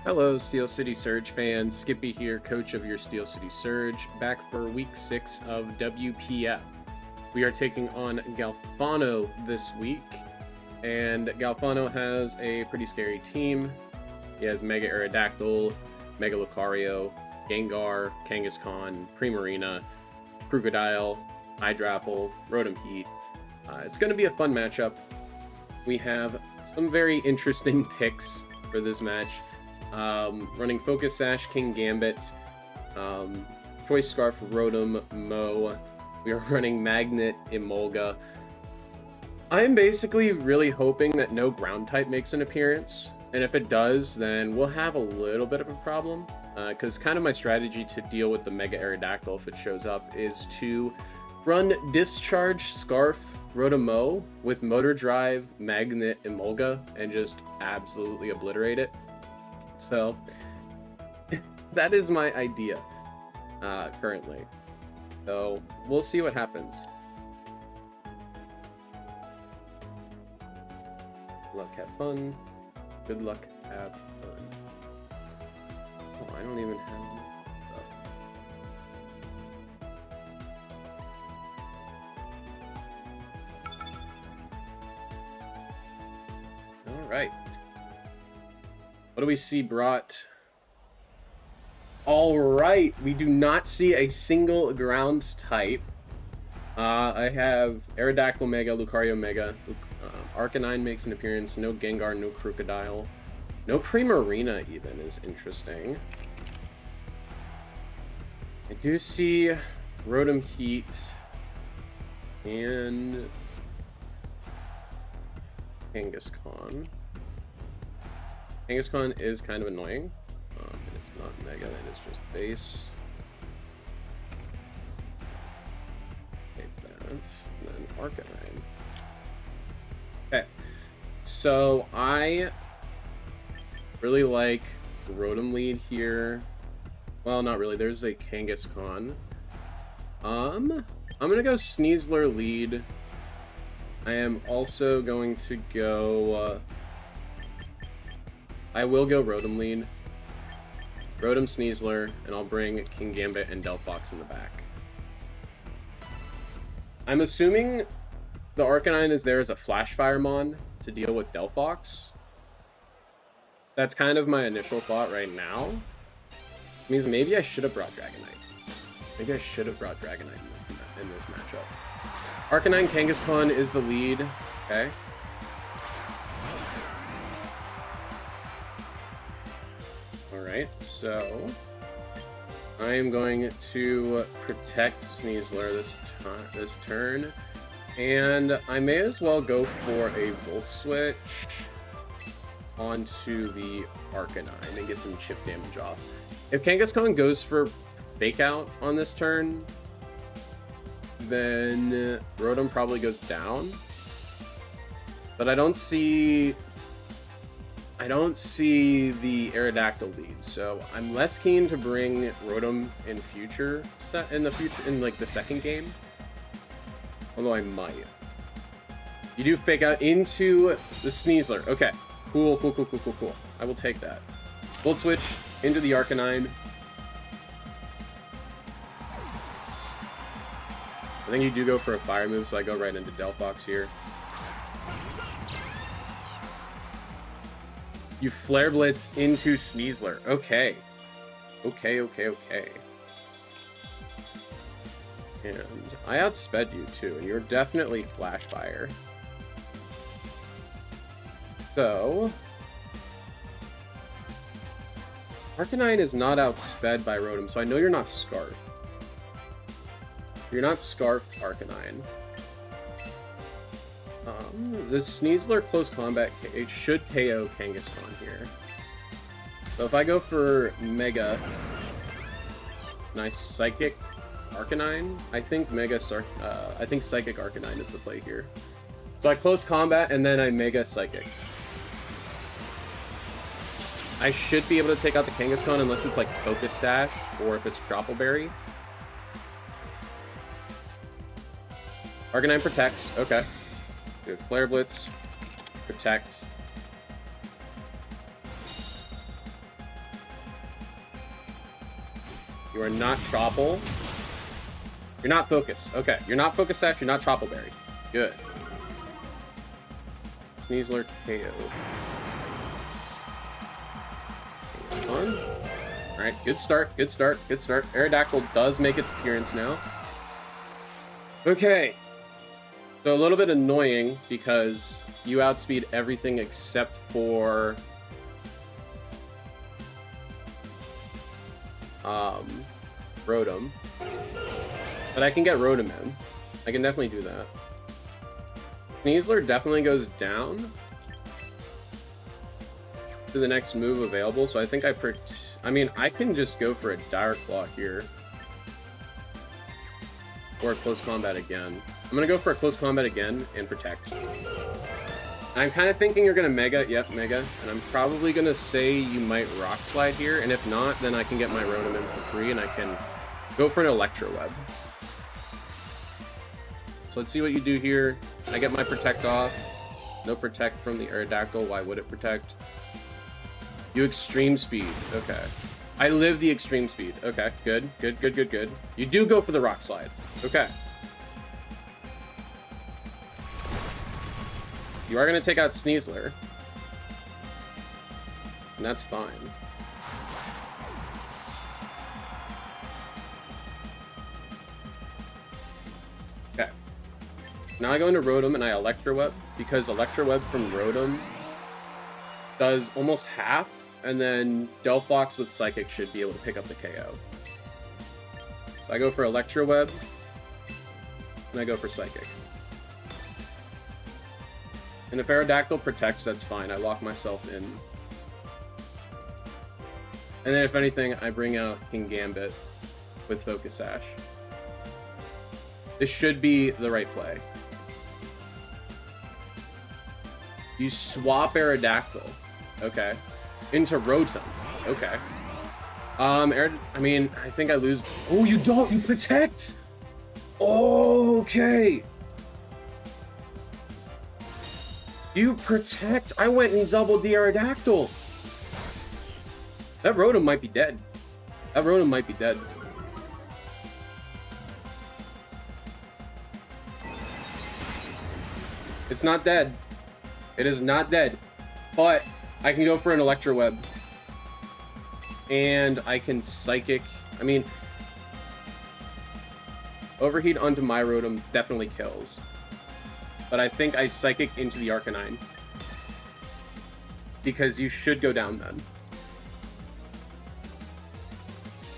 Hello, Steel City Surge fans. Skippy here, coach of your Steel City Surge, back for week 6 of WPF. We are taking on Galfano this week, and Galfano has a pretty scary team. He has Mega Aerodactyl, Mega Lucario, Gengar, Kangaskhan, Primarina, Crocodile, Hydrapple, Rotom Heat. It's going to be a fun matchup. We have some very interesting picks for this match. Running Focus Sash, King Gambit, Choice Scarf, Rotom, Mo. We are running Magnet, Emolga. I'm basically really hoping that no ground type makes an appearance, and if it does, then we'll have a little bit of a problem, because kind of my strategy to deal with the Mega Aerodactyl if it shows up is to run Discharge, Scarf, Rotom-Mo with Motor Drive, Magnet, Emolga, and just absolutely obliterate it. So that is my idea currently. So we'll see what happens. Good luck, have fun. Good luck, have fun. Oh, I don't even have... All right. What do we see brought? All right, we do not see a single ground type. I have Aerodactyl Mega, Lucario Mega, Arcanine makes an appearance, no Gengar, no Crocodile, no Primarina even is interesting. I do see Rotom Heat and Kangaskhan. Kangaskhan is kind of annoying. It's not Mega, it is just base. Take that, and then Arcanine. Okay, so I really like Rotom lead here. Well, not really, there's a Kangaskhan. I'm gonna go Sneasler lead. I am also going to go... I will go Rotom lead, Rotom Sneasler, and I'll bring King Gambit and Delphox in the back. I'm assuming the Arcanine is there as a Flash Fire Mon to deal with Delphox. That's kind of my initial thought right now. It means maybe I should have brought Dragonite. Maybe I should have brought Dragonite in this matchup. Arcanine Kangaskhan is the lead. Okay. Alright, so I am going to protect Sneasler this turn, and I may as well go for a Volt Switch onto the Arcanine and get some chip damage off. If Kangaskhan goes for Fake Out on this turn, then Rotom probably goes down, but I don't see the Aerodactyl lead, so I'm less keen to bring Rotom in like the second game. Although I might. You do Fake Out into the Sneasler. Okay. Cool. I will take that. Volt Switch into the Arcanine. I think you do go for a fire move, so I go right into Delphox here. You Flare Blitz into Sneasler. Okay. Okay. And I outsped you too, and you're definitely Flash Fire. So Arcanine is not outsped by Rotom, so I know you're not Scarf. You're not Scarf Arcanine. This Sneasler close combat, it should KO Kangaskhan here. So if I go for Mega, nice Psychic Arcanine, I think Psychic Arcanine is the play here. So I close combat and then I Mega Psychic. I should be able to take out the Kangaskhan unless it's like Focus Sash or if it's Troupple Berry. Arcanine protects, okay. Good. Flare Blitz, protect. You are not Chopple. You're not Focus. Okay, you're not Focus Sash, you're not Choppleberry. Good. Sneasler KO. Alright, good start, good start, good start. Aerodactyl does make its appearance now. Okay. So a little bit annoying because you outspeed everything except for Rotom. But I can get Rotom in. I can definitely do that. Sneasler definitely goes down to the next move available, so I think I mean, I can just go for a Dire Claw here. Or a Close Combat again. I'm gonna go for a Close Combat again and Protect. I'm kind of thinking you're gonna Mega. Yep, Mega. And I'm probably gonna say you might Rock Slide here, and if not, then I can get my Rotom in for free, and I can go for an Electro Web. So let's see what you do here. I get my Protect off. No Protect from the Aerodactyl. Why would it Protect? You Extreme Speed. Okay. I live the Extreme Speed. Okay, good, good, good, good, good. You do go for the Rock Slide. Okay. You are going to take out Sneasler. And that's fine. Okay. Now I go into Rotom and I Electro Web, because Electro Web from Rotom does almost half, and then Delphox with Psychic should be able to pick up the KO. So I go for Electro Web, and I go for Psychic. And if Aerodactyl protects, that's fine. I lock myself in. And then if anything, I bring out King Gambit with Focus Sash. This should be the right play. You swap Aerodactyl. Okay. Into Rotom. Okay. I mean, I think I lose. Oh, you don't. You protect. Oh, okay. You protect. I went and doubled the Aerodactyl. That Rotom might be dead. That Rotom might be dead. It's not dead. It is not dead. But I can go for an Electro Web. And I can Psychic. I mean, Overheat onto my Rotom definitely kills. But I think I Psychic into the Arcanine. Because you should go down then.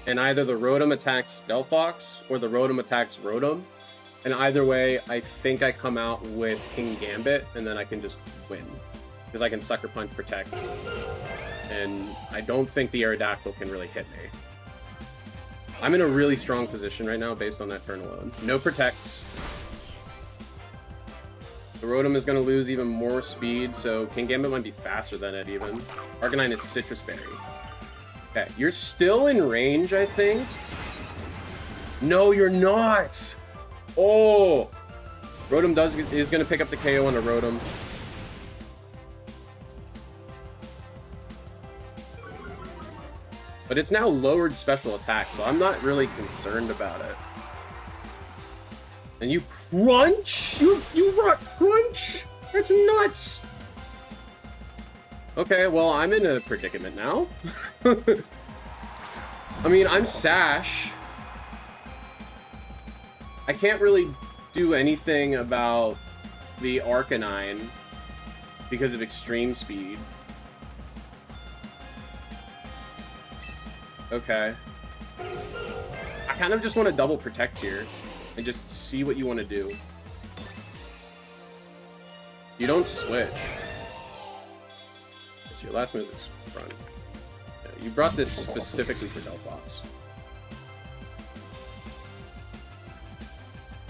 And either the Rotom attacks Delphox or the Rotom attacks Rotom. And either way, I think I come out with King Gambit, and then I can just win. Because I can Sucker Punch Protect. And I don't think the Aerodactyl can really hit me. I'm in a really strong position right now based on that turn alone. No Protects. The Rotom is going to lose even more speed, so King Gambit might be faster than it even. Arcanine is Citrus Berry. Okay, you're still in range, I think. No, you're not! Oh! Rotom is going to pick up the KO on a Rotom. But it's now lowered special attack, so I'm not really concerned about it. And you crunch? You rock crunch? That's nuts! Okay, well, I'm in a predicament now. I mean, I'm Sash. I can't really do anything about the Arcanine because of Extreme Speed. Okay. I kind of just want to double Protect here and just see what you want to do. You don't switch. So your last move is front. Yeah, you brought this specifically for Delphox.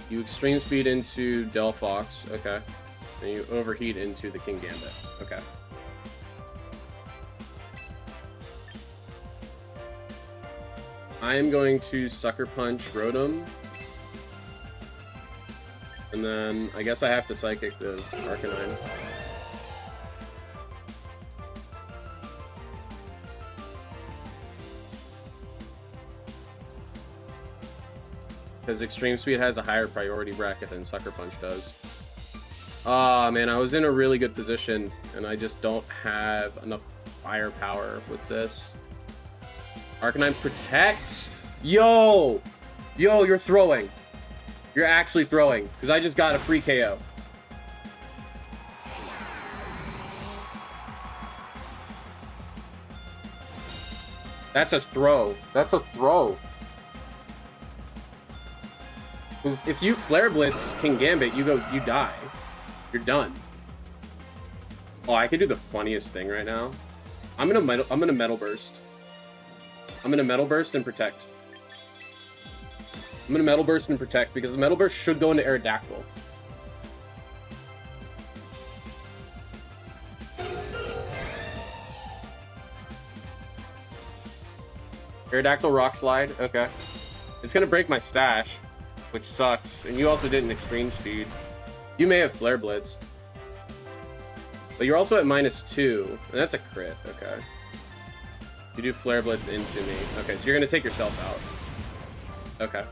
You Extreme Speed into Delphox, okay. And you Overheat into the King Gambit, okay. I am going to Sucker Punch Rotom. And then I guess I have to Psychic the Arcanine. because Extreme Speed has a higher priority bracket than Sucker Punch does. Ah, man, I was in a really good position, and I just don't have enough firepower with this. Arcanine protects. Yo! Yo, you're throwing. You're actually throwing, because I just got a free KO. That's a throw. That's a throw. Because if you Flare Blitz King Gambit, you die. You're done. Oh, I could do the funniest thing right now. I'm gonna Metal Burst. I'm gonna Metal Burst and Protect. I'm gonna Metal Burst and Protect because the Metal Burst should go into Aerodactyl. Aerodactyl Rock Slide, okay. It's gonna break my stash, which sucks. And you also did an Extreme Speed. You may have Flare Blitz. But you're also at -2, and that's a crit, okay. You do Flare Blitz into me. Okay, so you're gonna take yourself out. Okay.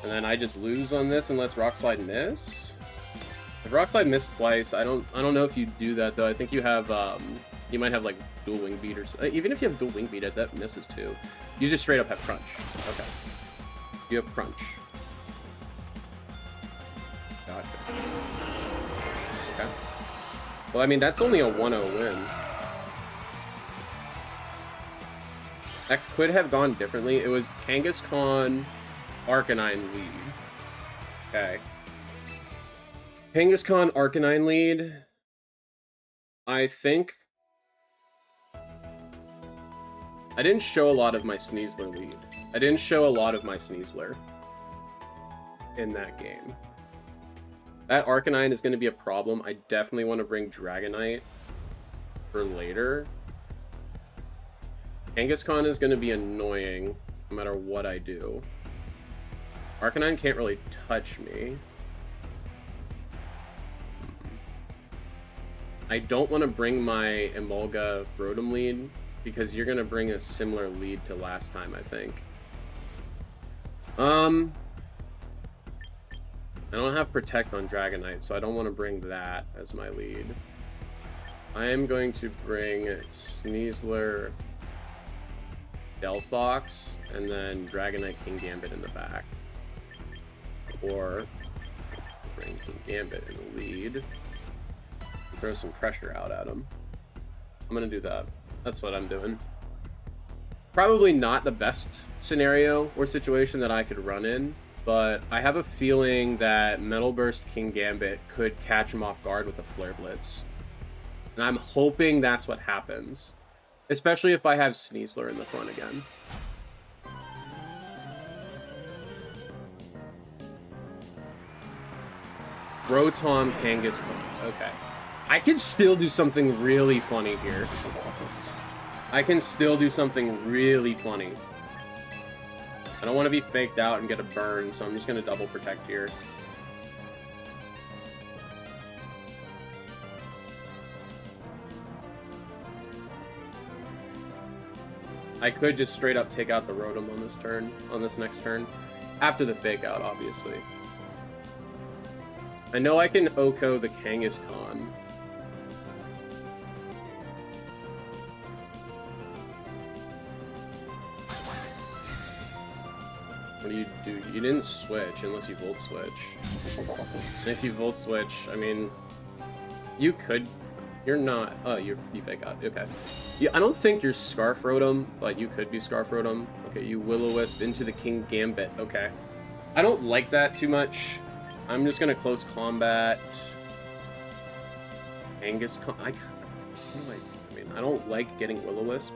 And then I just lose on this unless Rock Slide miss. If Rock Slide missed twice, I don't know if you do that though. I think you have you might have like dual wing beat or even if you have dual wing beat, that misses too. You just straight up have crunch. Okay. You have crunch. Gotcha. Okay. Well, I mean that's only a 1-0 win. That could have gone differently. It was Kangaskhan Arcanine lead. Okay. Kangaskhan Arcanine lead. I think I didn't show a lot of my Sneasler lead. I didn't show a lot of my Sneasler in that game. That Arcanine is going to be a problem. I definitely want to bring Dragonite for later. Kangaskhan is going to be annoying no matter what I do. Arcanine can't really touch me. I don't want to bring my Emolga Rotom lead because you're going to bring a similar lead to last time, I think. I don't have Protect on Dragonite, so I don't want to bring that as my lead. I am going to bring Sneasler, Delphox, and then Dragonite King Gambit in the back. Or bring King Gambit in the lead. Throw some pressure out at him. I'm gonna do that. That's what I'm doing. Probably not the best scenario or situation that I could run in, but I have a feeling that Metal Burst King Gambit could catch him off guard with a Flare Blitz. And I'm hoping that's what happens. Especially if I have Sneasler in the front again. Rotom Kangaskhan. Okay. I can still do something really funny here. I can still do something really funny. I don't want to be faked out and get a burn, so I'm just going to double protect here. I could just straight up take out the Rotom on this turn, on this next turn. After the fake out, obviously. I know I can Oko the Kangaskhan. What do? You didn't switch unless you Volt Switch. And if you Volt Switch, I mean, you could. You're not. Oh, you fake out. Okay. Yeah, I don't think you're Scarf Rotom, but you could be Scarf Rotom. Okay, you Will-O-Wisp into the King Gambit. Okay. I don't like that too much. I'm just gonna close combat. Kangaskhan. I mean, I don't like getting Will-O-Wisp.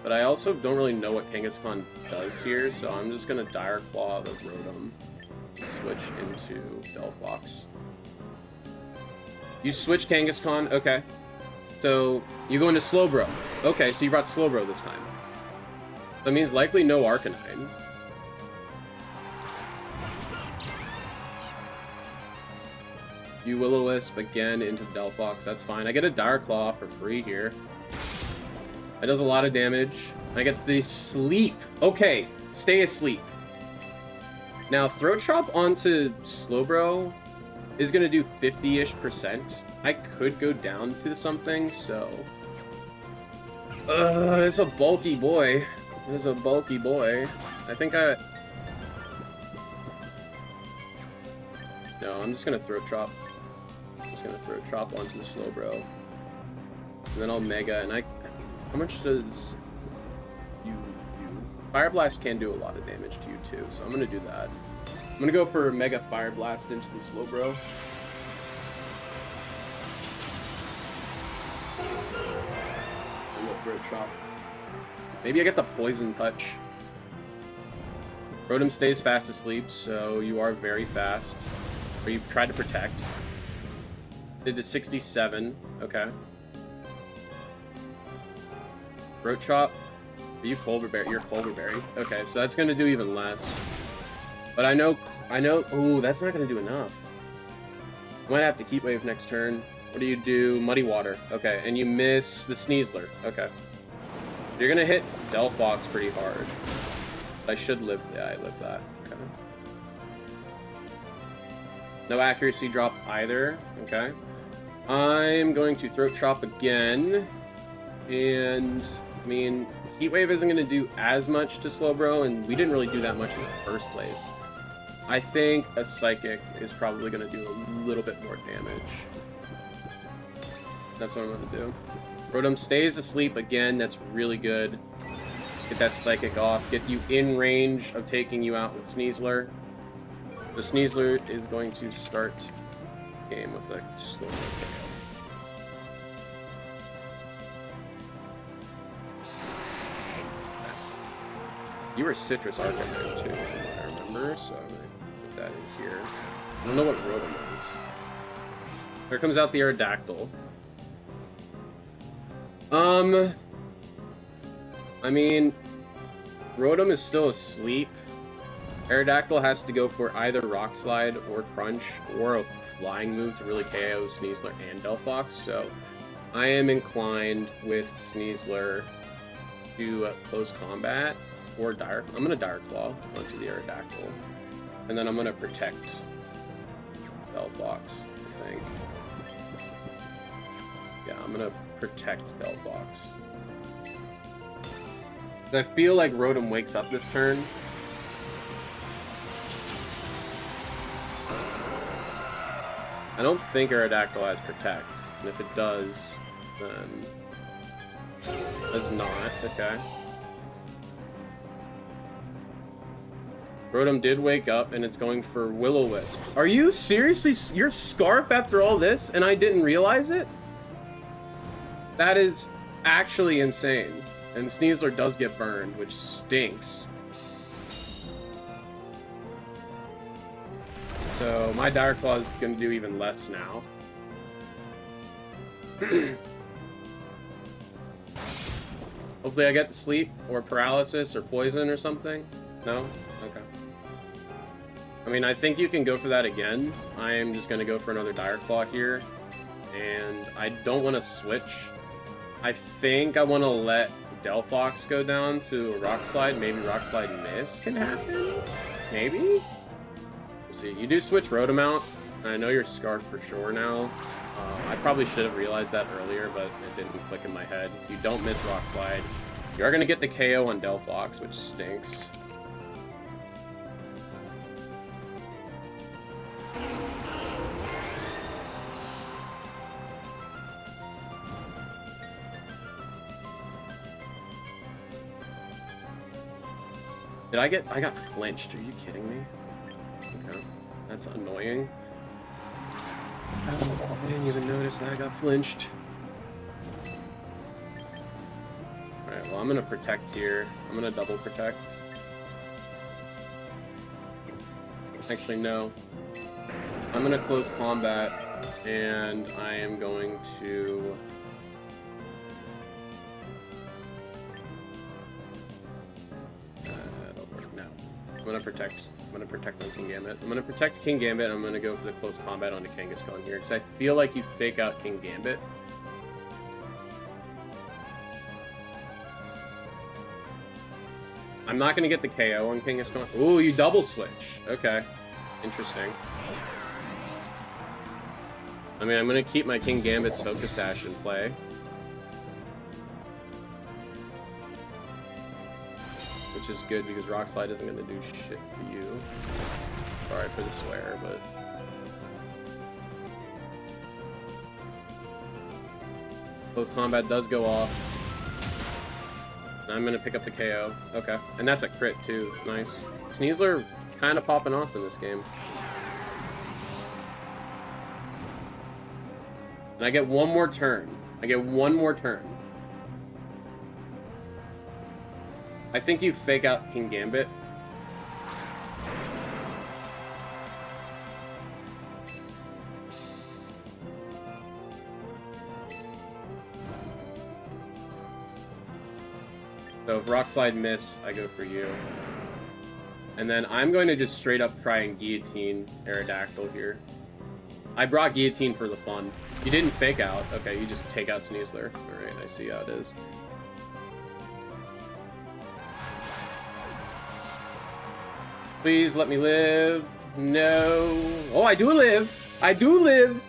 But I also don't really know what Kangaskhan does here, so I'm just gonna Dire Claw the Rotom. Switch into Delphox. You switch Kangaskhan, okay. So you go into Slowbro. Okay, so you brought Slowbro this time. That means likely no Arcanine. You Will-O-Wisp again into Delphox. That's fine. I get a Dire Claw for free here. That does a lot of damage. I get the Sleep. Okay, stay asleep. Now, Throat Chop onto Slowbro is going to do 50-ish%. I could go down to something, so... it's a bulky boy. It's a bulky boy. I think I... No, I'm just going to Throat Chop. I'm just going to Throat Chop onto the Slowbro. And then I'll Mega, and I... How much does... Fire Blast can do a lot of damage to you too, so I'm gonna do that. I'm gonna go for Mega Fire Blast into the Slowbro. I'm gonna Throat Chop. Maybe I get the Poison Touch. Rotom stays fast asleep, so you are very fast. Or you tried to protect. Did to 67. Okay. Throat Chop. Are you Culverberry? You're Culverberry. Okay, so that's gonna do even less. But I know. Ooh, that's not gonna do enough. I might have to Heat Wave next turn. What do you do? Muddy Water. Okay, and you miss the Sneasler. Okay. You're gonna hit Delphox pretty hard. I should live. Yeah, I lived that. Okay. No accuracy drop either. Okay. I'm going to Throat Chop again. And, I mean, Heat Wave isn't going to do as much to Slowbro, and we didn't really do that much in the first place. I think a Psychic is probably going to do a little bit more damage. That's what I'm going to do. Rotom stays asleep again. That's really good. Get that Psychic off. Get you in range of taking you out with Sneasler. The Sneasler is going to start the game with a Slowbro KO. You were Citrus Arcanine too, I remember, so I'm gonna put that in here. I don't know what Rotom is. There comes out the Aerodactyl. I mean, Rotom is still asleep. Aerodactyl has to go for either Rock Slide or Crunch or a flying move to really KO Sneasler and Delphox, so I am inclined with Sneasler to close combat. Or I'm gonna Dire Claw onto the Aerodactyl. And then I'm gonna protect Delphox, I think. Yeah, I'm gonna protect Delphox. I feel like Rotom wakes up this turn. I don't think Aerodactyl has Protect. And if it does, then... Does not, okay. Rotom did wake up, and it's going for Will-O-Wisp. Are you seriously... You're Scarf after all this, and I didn't realize it? That is actually insane. And Sneasler does get burned, which stinks. So, my Dire Claw is going to do even less now. Hopefully I get the sleep, or paralysis, or poison, or something. No? Okay. I mean, I think you can go for that again. I am just going to go for another Dire Claw here. And I don't want to switch. I think I want to let Delphox go down to a Rock Slide. Maybe Rock Slide miss can happen? Maybe? Let's see. You do switch Rotom out. I know you're Scarf for sure now. I probably should have realized that earlier, but it didn't click in my head. You don't miss Rock Slide. You are going to get the KO on Delphox, which stinks. I got flinched. Are you kidding me? Okay. That's annoying. I didn't even notice that I got flinched. Alright, well, I'm gonna protect here. I'm gonna double protect. Actually, no. I'm gonna close combat, and I am going to... gonna protect on King Gambit. I'm gonna protect King Gambit. I'm gonna go for the close combat onto Kangaskhan here because I feel like you fake out King Gambit. I'm not gonna get the KO on Kangaskhan. Ooh, you double switch. Okay, interesting. I mean, I'm gonna keep my King Gambit's Focus Sash in play. Which is good because Rock Slide isn't gonna do shit for you. Sorry for the swear, but... Close combat does go off. And I'm gonna pick up the KO. Okay. And that's a crit too. Nice. Sneasler kind of popping off in this game. And I get one more turn. I get one more turn. I think you fake out King Gambit. So if Rock Slide miss, I go for you. And then I'm going to just straight up try and Guillotine Aerodactyl here. I brought Guillotine for the fun. You didn't fake out. Okay, you just take out Sneasler. Alright, I see how it is. Please let me live. No. Oh, I do live. I do live.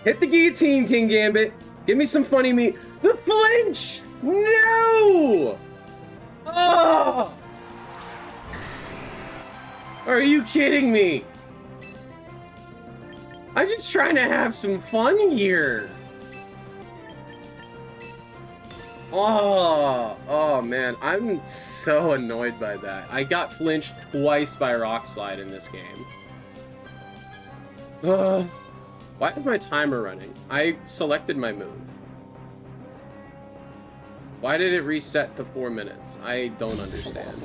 Hit the Guillotine, King Gambit. Give me some funny meat. The flinch! No! Oh! Are you kidding me? I'm just trying to have some fun here. Oh man, I'm so annoyed by that. I got flinched twice by Rock Slide in this game. Why is my timer running? I selected my move. Why did it reset to 4 minutes? I don't understand.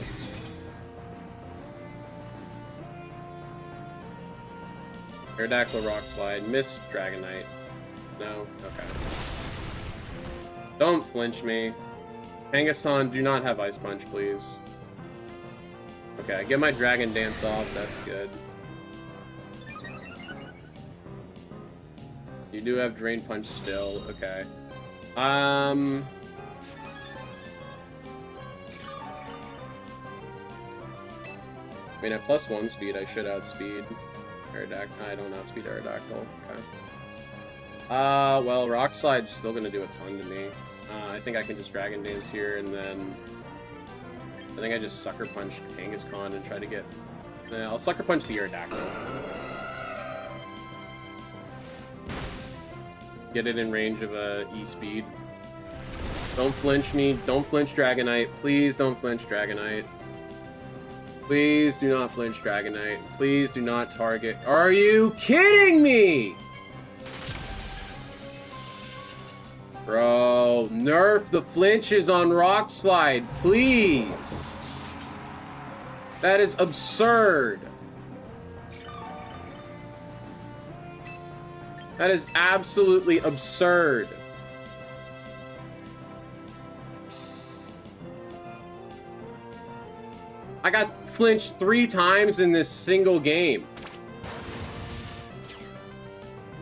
Aerodactyl, Rock Slide, miss Dragonite. No? Okay. Don't flinch me. Kangaskhan, do not have Ice Punch, please. Okay, I get my Dragon Dance off. That's good. You do have Drain Punch still. Okay. I mean, at +1 speed, I should outspeed Aerodactyl. I don't outspeed Aerodactyl. Okay. Well, Rock Slide's still gonna do a ton to me. I think I can just Dragon Dance here, and then... I think I just Sucker Punch Kangaskhan and try to get... I'll Sucker Punch the Aerodactyl. Get it in range of E-Speed. Don't flinch me. Don't flinch Dragonite. Please don't flinch Dragonite. Please do not flinch Dragonite. Please do not target. Are you kidding me? Bro, nerf the flinches on Rock Slide, please. That is absurd. That is absolutely absurd. I got flinched 3 times in this single game.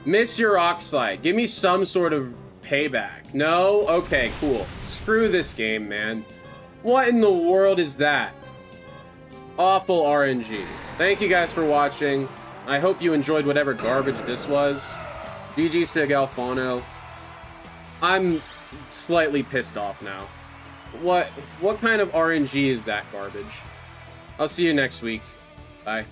Miss your Rock Slide. Give me some sort of payback. No? Okay, cool. Screw this game, man. What in the world is that? Awful RNG. Thank you guys for watching. I hope you enjoyed whatever garbage this was. GG's to Galfano. I'm slightly pissed off now. What kind of RNG is that garbage? I'll see you next week. Bye.